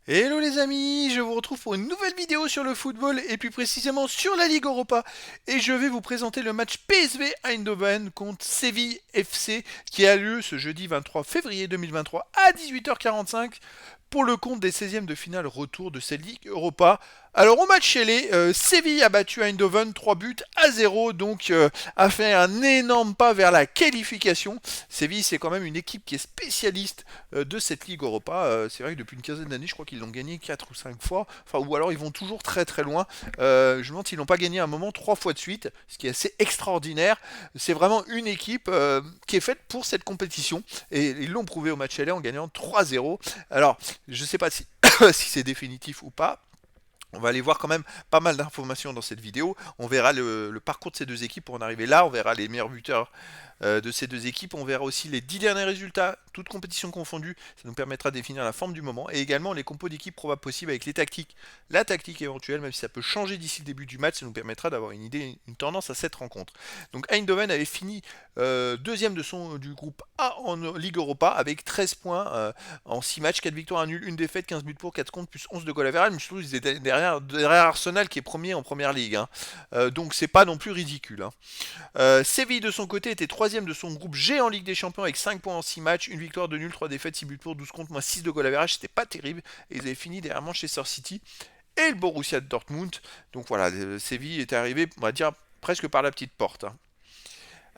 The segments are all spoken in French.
Hello les amis, je vous retrouve pour une nouvelle vidéo sur le football et plus précisément sur la Ligue Europa. Et je vais vous présenter le match PSV Eindhoven contre Séville FC qui a lieu ce jeudi 23 février 2023 à 18h45 pour le compte des 16e de finale retour de cette Ligue Europa. Alors au match aller, Séville a battu Eindhoven 3 buts à 0, donc a fait un énorme pas vers la qualification. Séville c'est quand même une équipe qui est spécialiste de cette Ligue Europa. C'est vrai que depuis une quinzaine d'années je crois qu'ils l'ont gagné 4 ou 5 fois, enfin, ou alors ils vont toujours très très loin. Je me demande s'ils n'ont pas gagné un moment 3 fois de suite, ce qui est assez extraordinaire. C'est vraiment une équipe qui est faite pour cette compétition et ils l'ont prouvé au match aller en gagnant 3-0. Alors je ne sais pas si, si c'est définitif ou pas. On va aller voir quand même pas mal d'informations dans cette vidéo. On verra le parcours de ces deux équipes pour en arriver là. On verra les meilleurs buteurs de ces deux équipes. On verra aussi les 10 derniers résultats, toutes compétitions confondues. Ça nous permettra de définir la forme du moment. Et également les compos d'équipe probables possibles avec les tactiques. La tactique éventuelle, même si ça peut changer d'ici le début du match, ça nous permettra d'avoir une idée, une tendance à cette rencontre. Donc Eindhoven avait fini deuxième du groupe A en Ligue Europa avec 13 points en 6 matchs, 4 victoires, 1 nul, 1 défaite, 15 buts pour, 4 contre, plus 11 de goal average. Mais je trouve qu'ils étaient derrière Arsenal qui est premier en première ligue. Hein. Donc c'est pas non plus ridicule. Hein. Séville de son côté était troisième de son groupe G en Ligue des Champions avec 5 points en 6 matchs, une victoire, 2 nuls, 3 défaites, 6 buts pour, 12 contre, moins 6 de goal average. C'était pas terrible. Et ils avaient fini derrière Manchester City et le Borussia Dortmund. Donc voilà, Séville est arrivé, on va dire, presque par la petite porte. Hein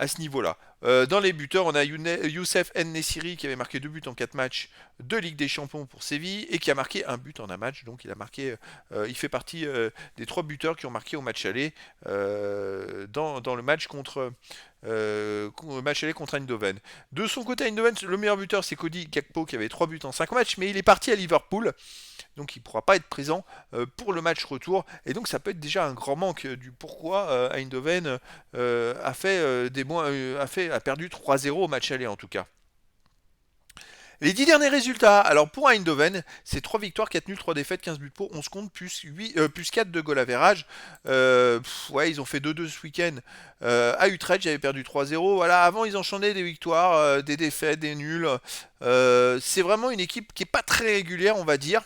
à ce niveau-là. Dans les buteurs, on a Youssef En-Nesyri qui avait marqué 2 buts en 4 matchs de Ligue des Champions pour Séville et qui a marqué un but en un match. Donc il fait partie des 3 buteurs qui ont marqué au match aller dans le match match aller contre Eindhoven. De son côté, Eindhoven, le meilleur buteur c'est Cody Gakpo qui avait 3 buts en 5 matchs, mais il est parti à Liverpool. Donc il ne pourra pas être présent pour le match retour. Et donc ça peut être déjà un grand manque du pourquoi Eindhoven a perdu 3-0 au match aller en tout cas. Les 10 derniers résultats, alors pour Eindhoven, c'est 3 victoires, 4 nuls, 3 défaites, 15 buts pour, 11 comptes, plus 4 de goal average. Ouais, ils ont fait 2-2 ce week-end à Utrecht, j'avais perdu 3-0. Voilà, avant ils enchaînaient des victoires, des défaites, des nuls. C'est vraiment une équipe qui n'est pas très régulière, on va dire.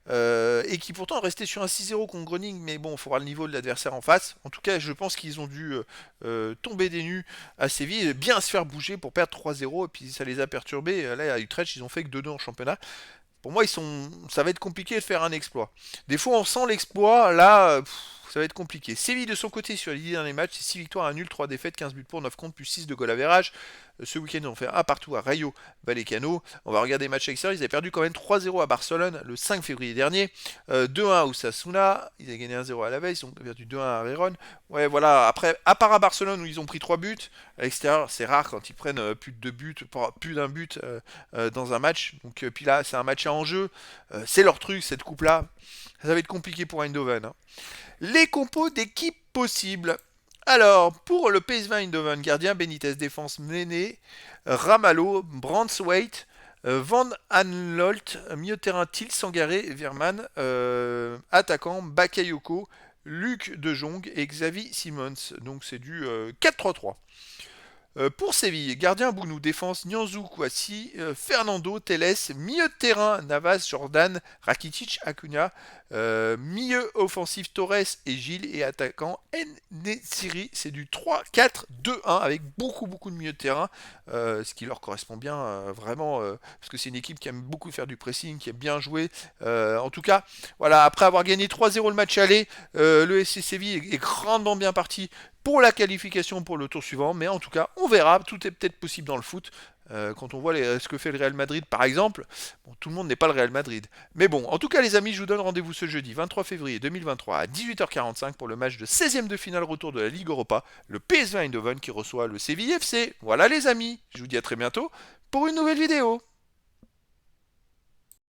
Et qui pourtant est resté sur un 6-0 contre Groningen, mais bon, il faut voir le niveau de l'adversaire en face. En tout cas, je pense qu'ils ont dû tomber des nues à Séville et bien se faire bouger pour perdre 3-0, et puis ça les a perturbés. Là, à Utrecht, ils ont fait que 2-2 en championnat. Pour moi, ça va être compliqué de faire un exploit. Des fois, on sent l'exploit, là, ça va être compliqué. Séville de son côté sur les 10 derniers matchs, c'est 6 victoires, 1 nul, 3 défaites, 15 buts pour, 9 contre, plus 6 de goal average. Ce week-end, ils ont fait un partout à Rayo Vallecano. On va regarder les matchs extérieurs. Ils avaient perdu quand même 3-0 à Barcelone le 5 février dernier. 2-1 à Osasuna. Ils avaient gagné 1-0 à la veille. Ils ont perdu 2-1 à Vérone. Ouais, voilà. Après, à part à Barcelone où ils ont pris 3 buts, à l'extérieur, c'est rare quand ils prennent plus de 2 buts, plus d'un but dans un match. Donc, puis là, c'est un match à enjeu. C'est leur truc, cette coupe-là. Ça va être compliqué pour Eindhoven. Hein. Les compos d'équipe possibles. Alors, pour le PSV Eindhoven, gardien Benitez, défense Mene, Ramalho, Brandswaite, Van Aanholt, milieu de terrain Til Sangaré, Verman, attaquant Bakayoko, Luc De Jong et Xavi Simons. Donc c'est du 4-3-3. Pour Séville, gardien Bounou, défense Nianzou Kouassi, Fernando Teles, milieu de terrain Navas, Jordan, Rakitic, Acuna, milieu offensif Torres et Gilles et attaquant Nesiri. C'est du 3-4-2-1 avec beaucoup de milieu de terrain, ce qui leur correspond bien vraiment parce que c'est une équipe qui aime beaucoup faire du pressing, qui aime bien jouer. En tout cas, voilà, après avoir gagné 3-0 le match aller, le SC Séville est grandement bien parti pour la qualification pour le tour suivant, mais en tout cas, on verra, tout est peut-être possible dans le foot. Quand on voit ce que fait le Real Madrid par exemple, bon, tout le monde n'est pas le Real Madrid. Mais bon, en tout cas les amis, je vous donne rendez-vous ce jeudi 23 février 2023 à 18h45 pour le match de 16e de finale retour de la Ligue Europa, le PSV Eindhoven qui reçoit le Séville FC. Voilà les amis, je vous dis à très bientôt pour une nouvelle vidéo.